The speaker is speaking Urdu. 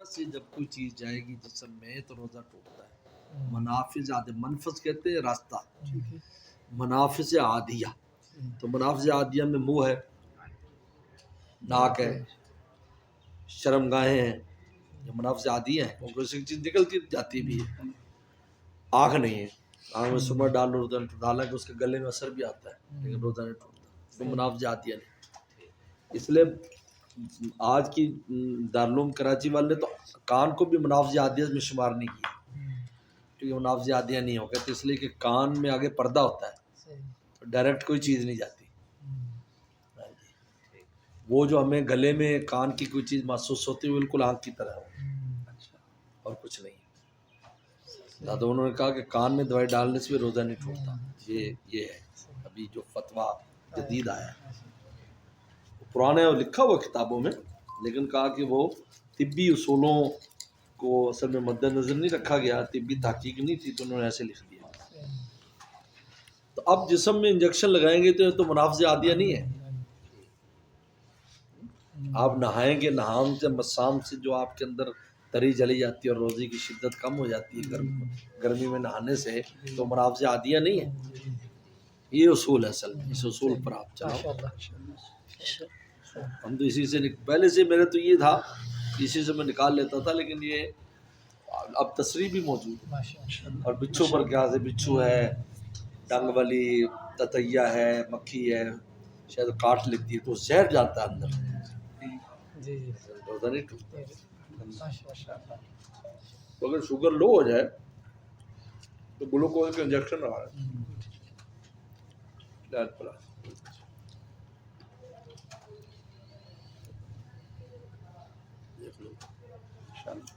سے جب کوئی چیز جائے گی جسم میں تو روزہ ٹوٹتا ہے. منافذ عادیہ، منفذ کہتے ہیں راستہ، منافذ عادیہ. تو منافذ عادیہ میں منہ ہے، ناک ہے، شرمگاہیں ہیں، یہ منافذ عادیہ ہیں، کیونکہ اس کی چیز نکلتی جاتی بھی ہے. آنکھ نہیں ہے، آنکھ میں سرما ڈال لو روزہ نہیں ٹوٹتا، حالانکہ اس کے گلے میں اثر بھی آتا ہے لیکن روزہ نہیں ٹوٹتا، تو منافذ عادیہ نہیں. اس لیے آج کی دارالعلوم کراچی والے تو کان کو بھی منافذ عادیہ میں شمار نہیں کیا، کیونکہ منافذ عادیہ نہیں ہوگا، تو اس لیے کہ کان میں آگے پردہ ہوتا ہے تو ڈائریکٹ کوئی چیز نہیں جاتی. وہ جو ہمیں گلے میں کان کی کوئی چیز محسوس ہوتی ہے وہ بالکل آنکھ کی طرح ہو اور کچھ نہیں. تو انہوں نے کہا کہ کان میں دوائی ڈالنے سے بھی روزہ نہیں ٹوٹتا. یہ ہے ابھی جو فتویٰ جدید آیا ہے، پرانے لکھا ہوا کتابوں میں، لیکن کہا کہ وہ طبی اصولوں کو اصل میں مد نظر نہیں رکھا گیا، طبی تحقیق نہیں تھی تو انہوں نے ایسے لکھ دیا. تو اب جسم میں انجیکشن لگائیں گے تو یہ تو منافذ عادیہ نہیں ہے. آپ نہائیں گے، نہام سے مسام سے جو آپ کے اندر تری چلی جاتی ہے اور روزے کی شدت کم ہو جاتی ہے گرمی میں نہانے سے، تو منافذ عادیہ نہیں ہے. یہ اصول ہے اصل میں، اس اصول پر آپ چلاؤ. ہم تو اسی سے پہلے سے میرے تو یہ تھا اسی سے میں نکال لیتا تھا، لیکن یہ اب تصریح بھی موجود ہے. اور بچھو پر کیا ہے، بچھو ہے، ڈنگ والی تتیا ہے، مکھی ہے، شاید کاٹ لیتی ہے تو زہر جاتا ہے اندر، روزہ نہیں ٹوٹتا. تو اگر شوگر لو ہو جائے تو گلوکوز کا انجیکشن لگا دیکھ لو انشاءاللہ.